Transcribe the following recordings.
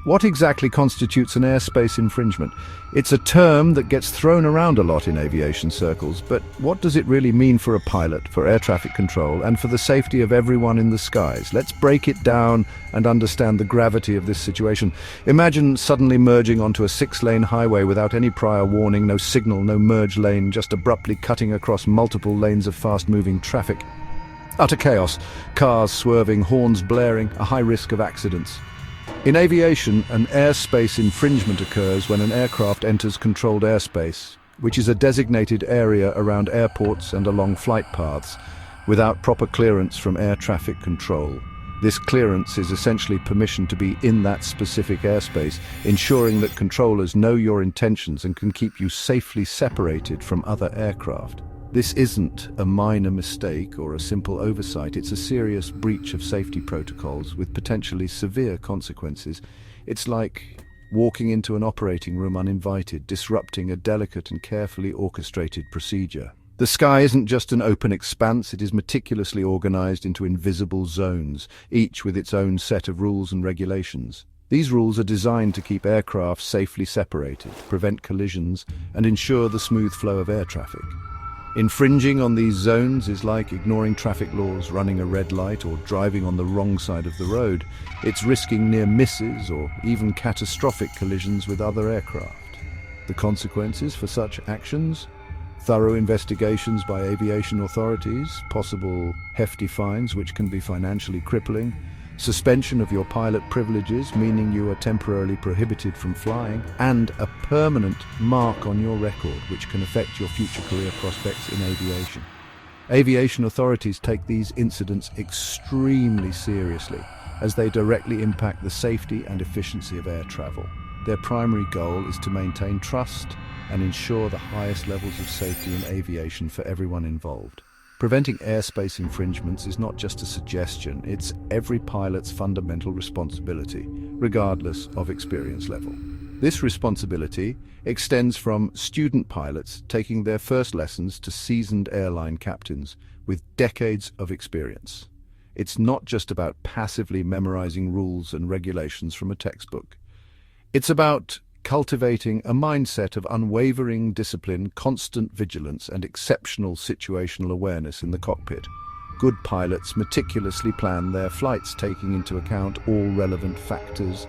What exactly constitutes an airspace infringement? It's a term that gets thrown around a lot in aviation circles, but what does it really mean for a pilot, for air traffic control, and for the safety of everyone in the skies? Let's break it down and understand the gravity of this situation. Imagine suddenly merging onto a 6-lane highway without any prior warning, no signal, no merge lane, just abruptly cutting across multiple lanes of fast-moving traffic. Utter chaos, cars swerving, horns blaring, a high risk of accidents. In aviation, an airspace infringement occurs when an aircraft enters controlled airspace, which is a designated area around airports and along flight paths, without proper clearance from air traffic control. This clearance is essentially permission to be in that specific airspace, ensuring that controllers know your intentions and can keep you safely separated from other aircraft. This isn't a minor mistake or a simple oversight, it's a serious breach of safety protocols with potentially severe consequences. It's like walking into an operating room uninvited, disrupting a delicate and carefully orchestrated procedure. The sky isn't just an open expanse, it is meticulously organized into invisible zones, each with its own set of rules and regulations. These rules are designed to keep aircraft safely separated, prevent collisions, and ensure the smooth flow of air traffic. Infringing on these zones is like ignoring traffic laws, running a red light, or driving on the wrong side of the road. It's risking near misses or even catastrophic collisions with other aircraft. The consequences for such actions? Thorough investigations by aviation authorities, possible hefty fines which can be financially crippling, suspension of your pilot privileges, meaning you are temporarily prohibited from flying, and a permanent mark on your record which can affect your future career prospects in aviation. Aviation authorities take these incidents extremely seriously, as they directly impact the safety and efficiency of air travel. Their primary goal is to maintain trust and ensure the highest levels of safety in aviation for everyone involved. Preventing airspace infringements is not just a suggestion, it's every pilot's fundamental responsibility, regardless of experience level. This responsibility extends from student pilots taking their first lessons to seasoned airline captains with decades of experience. It's not just about passively memorizing rules and regulations from a textbook. It's about cultivating a mindset of unwavering discipline, constant vigilance, and exceptional situational awareness in the cockpit. Good pilots meticulously plan their flights, taking into account all relevant factors.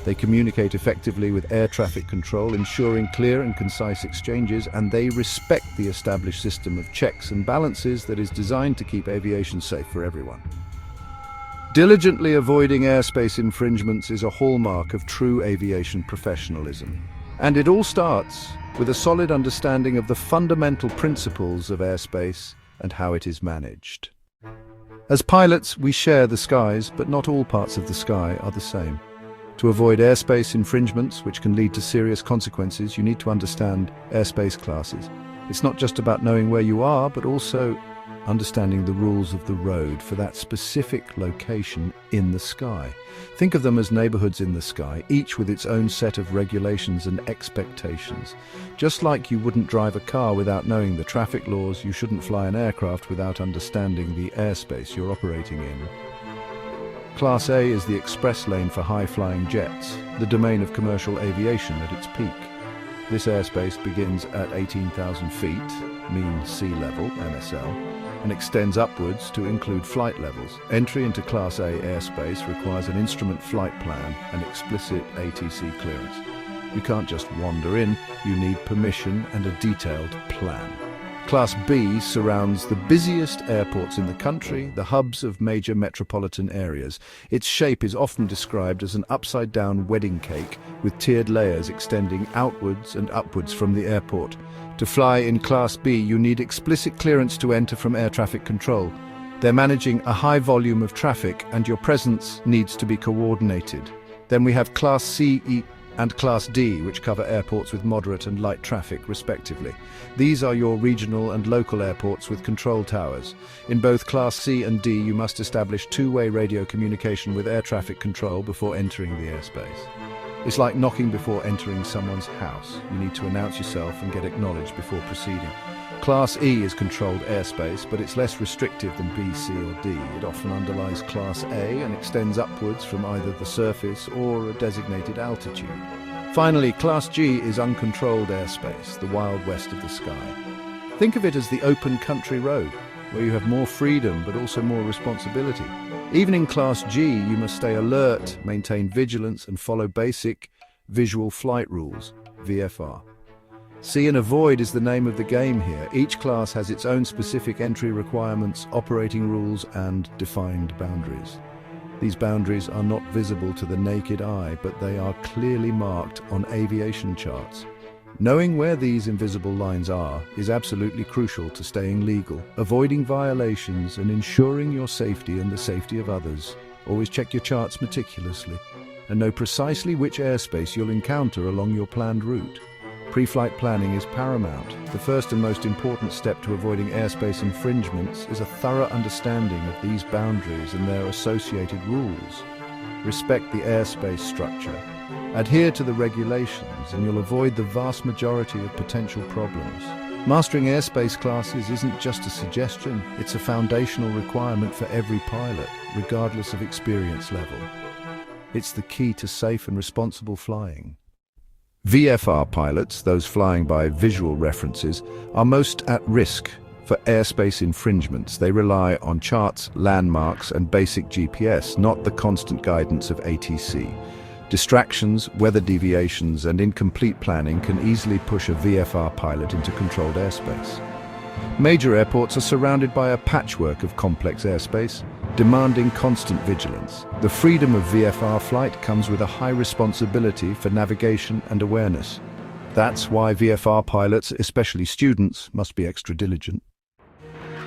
They communicate effectively with air traffic control, ensuring clear and concise exchanges, and they respect the established system of checks and balances that is designed to keep aviation safe for everyone. Diligently avoiding airspace infringements is a hallmark of true aviation professionalism. And it all starts with a solid understanding of the fundamental principles of airspace and how it is managed. As pilots, we share the skies, but not all parts of the sky are the same. To avoid airspace infringements, which can lead to serious consequences, you need to understand airspace classes. It's not just about knowing where you are, but also understanding the rules of the road for that specific location in the sky. Think of them as neighborhoods in the sky, each with its own set of regulations and expectations. Just like you wouldn't drive a car without knowing the traffic laws, you shouldn't fly an aircraft without understanding the airspace you're operating in. Class A is the express lane for high-flying jets, the domain of commercial aviation at its peak. This airspace begins at 18,000 feet, mean sea level, MSL, and extends upwards to include flight levels. Entry into Class A airspace requires an instrument flight plan and explicit ATC clearance. You can't just wander in, you need permission and a detailed plan. Class B surrounds the busiest airports in the country, the hubs of major metropolitan areas. Its shape is often described as an upside-down wedding cake with tiered layers extending outwards and upwards from the airport. To fly in Class B, you need explicit clearance to enter from air traffic control. They're managing a high volume of traffic, and your presence needs to be coordinated. Then we have Class C, E, and Class D, which cover airports with moderate and light traffic, respectively. These are your regional and local airports with control towers. In both Class C and D, you must establish two-way radio communication with air traffic control before entering the airspace. It's like knocking before entering someone's house. You need to announce yourself and get acknowledged before proceeding. Class E is controlled airspace, but it's less restrictive than B, C or D. It often underlies Class A and extends upwards from either the surface or a designated altitude. Finally, Class G is uncontrolled airspace, the wild west of the sky. Think of it as the open country road, where you have more freedom but also more responsibility. Even in Class G, you must stay alert, maintain vigilance and follow basic visual flight rules, VFR. See and avoid is the name of the game here. Each class has its own specific entry requirements, operating rules and defined boundaries. These boundaries are not visible to the naked eye, but they are clearly marked on aviation charts. Knowing where these invisible lines are is absolutely crucial to staying legal, avoiding violations and ensuring your safety and the safety of others. Always check your charts meticulously and know precisely which airspace you'll encounter along your planned route. Pre-flight planning is paramount. The first and most important step to avoiding airspace infringements is a thorough understanding of these boundaries and their associated rules. Respect the airspace structure. Adhere to the regulations and you'll avoid the vast majority of potential problems. Mastering airspace classes isn't just a suggestion, it's a foundational requirement for every pilot, regardless of experience level. It's the key to safe and responsible flying. VFR pilots, those flying by visual references, are most at risk for airspace infringements. They rely on charts, landmarks and basic GPS, not the constant guidance of ATC. Distractions, weather deviations and incomplete planning can easily push a VFR pilot into controlled airspace. Major airports are surrounded by a patchwork of complex airspace, demanding constant vigilance. The freedom of VFR flight comes with a high responsibility for navigation and awareness. That's why VFR pilots, especially students, must be extra diligent.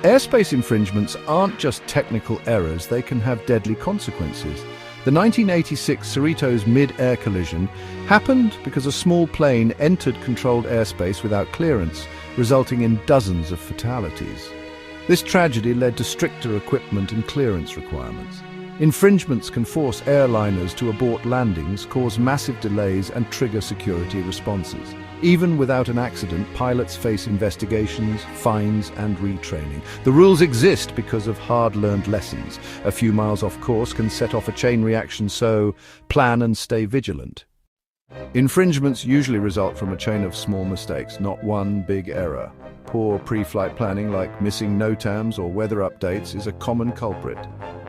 Airspace infringements aren't just technical errors, they can have deadly consequences. The 1986 Cerritos mid-air collision happened because a small plane entered controlled airspace without clearance, resulting in dozens of fatalities. This tragedy led to stricter equipment and clearance requirements. Infringements can force airliners to abort landings, cause massive delays and trigger security responses. Even without an accident, pilots face investigations, fines and retraining. The rules exist because of hard-learned lessons. A few miles off course can set off a chain reaction, so plan and stay vigilant. Infringements usually result from a chain of small mistakes, not one big error. Poor pre-flight planning, like missing NOTAMs or weather updates, is a common culprit.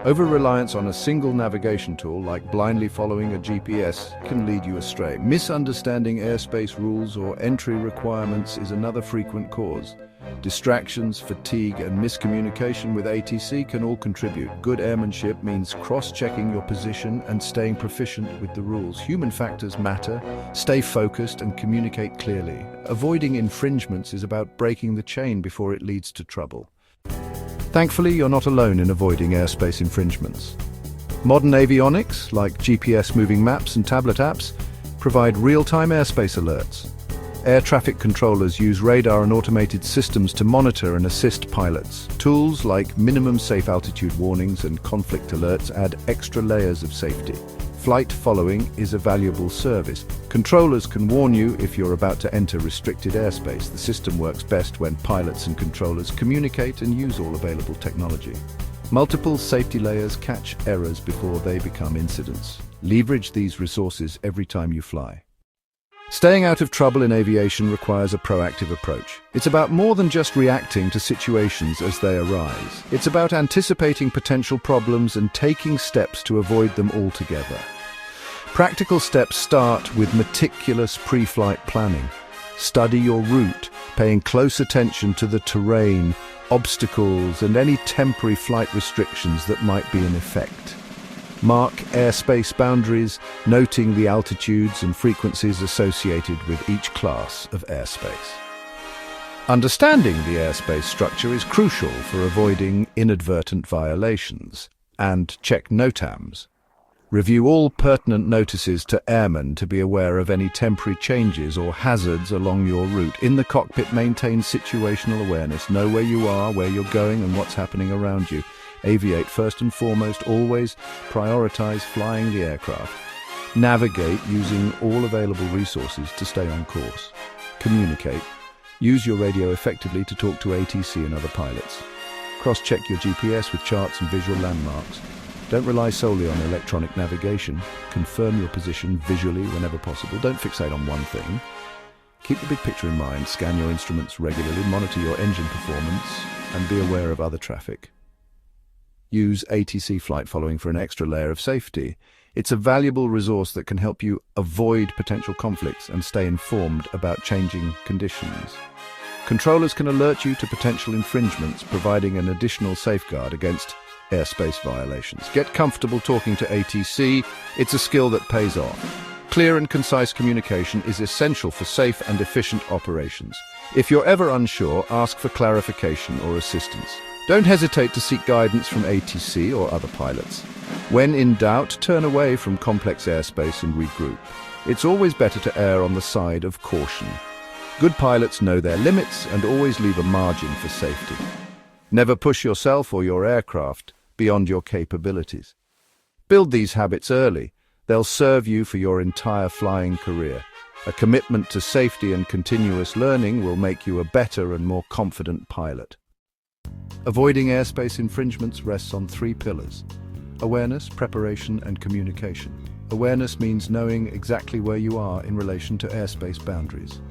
Over-reliance on a single navigation tool, like blindly following a GPS, can lead you astray. Misunderstanding airspace rules or entry requirements is another frequent cause. Distractions, fatigue, and miscommunication with ATC can all contribute. Good airmanship means cross-checking your position and staying proficient with the rules. Human factors matter. Stay focused and communicate clearly. Avoiding infringements is about breaking the chain before it leads to trouble. Thankfully, you're not alone in avoiding airspace infringements. Modern avionics, like GPS moving maps and tablet apps, provide real-time airspace alerts. Air traffic controllers use radar and automated systems to monitor and assist pilots. Tools like minimum safe altitude warnings and conflict alerts add extra layers of safety. Flight following is a valuable service. Controllers can warn you if you're about to enter restricted airspace. The system works best when pilots and controllers communicate and use all available technology. Multiple safety layers catch errors before they become incidents. Leverage these resources every time you fly. Staying out of trouble in aviation requires a proactive approach. It's about more than just reacting to situations as they arise. It's about anticipating potential problems and taking steps to avoid them altogether. Practical steps start with meticulous pre-flight planning. Study your route, paying close attention to the terrain, obstacles, and any temporary flight restrictions that might be in effect. Mark airspace boundaries, noting the altitudes and frequencies associated with each class of airspace. Understanding the airspace structure is crucial for avoiding inadvertent violations. And check NOTAMs. Review all pertinent notices to airmen to be aware of any temporary changes or hazards along your route. In the cockpit, maintain situational awareness. Know where you are, where you're going, and what's happening around you. Aviate first and foremost. Always prioritize flying the aircraft. Navigate using all available resources to stay on course. Communicate. Use your radio effectively to talk to ATC and other pilots. Cross-check your GPS with charts and visual landmarks. Don't rely solely on electronic navigation. Confirm your position visually whenever possible. Don't fixate on one thing. Keep the big picture in mind. Scan your instruments regularly, monitor your engine performance, and be aware of other traffic. Use ATC flight following for an extra layer of safety. It's a valuable resource that can help you avoid potential conflicts and stay informed about changing conditions. Controllers can alert you to potential infringements, providing an additional safeguard against airspace violations. Get comfortable talking to ATC. It's a skill that pays off. Clear and concise communication is essential for safe and efficient operations. If you're ever unsure, ask for clarification or assistance. Don't hesitate to seek guidance from ATC or other pilots. When in doubt, turn away from complex airspace and regroup. It's always better to err on the side of caution. Good pilots know their limits and always leave a margin for safety. Never push yourself or your aircraft beyond your capabilities. Build these habits early. They'll serve you for your entire flying career. A commitment to safety and continuous learning will make you a better and more confident pilot. Avoiding airspace infringements rests on 3 pillars: awareness, preparation, and communication. Awareness means knowing exactly where you are in relation to airspace boundaries.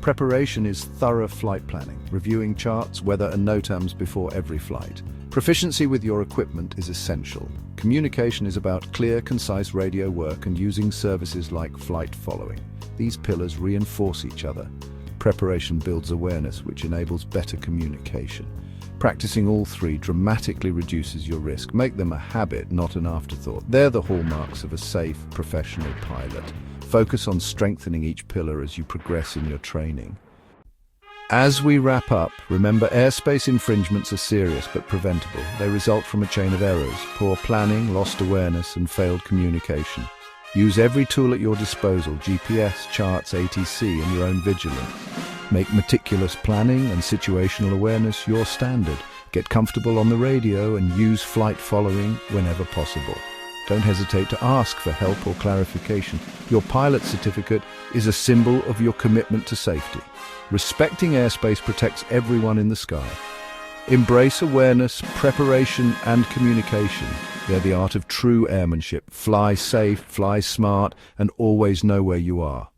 Preparation is thorough flight planning, reviewing charts, weather, and NOTAMs before every flight. Proficiency with your equipment is essential. Communication is about clear, concise radio work and using services like flight following. These pillars reinforce each other. Preparation builds awareness, which enables better communication. Practicing all 3 dramatically reduces your risk. Make them a habit, not an afterthought. They're the hallmarks of a safe, professional pilot. Focus on strengthening each pillar as you progress in your training. As we wrap up, remember airspace infringements are serious but preventable. They result from a chain of errors: poor planning, lost awareness, and failed communication. Use every tool at your disposal: GPS, charts, ATC, and your own vigilance. Make meticulous planning and situational awareness your standard. Get comfortable on the radio and use flight following whenever possible. Don't hesitate to ask for help or clarification. Your pilot certificate is a symbol of your commitment to safety. Respecting airspace protects everyone in the sky. Embrace awareness, preparation, and communication. They're the art of true airmanship. Fly safe, fly smart, and always know where you are.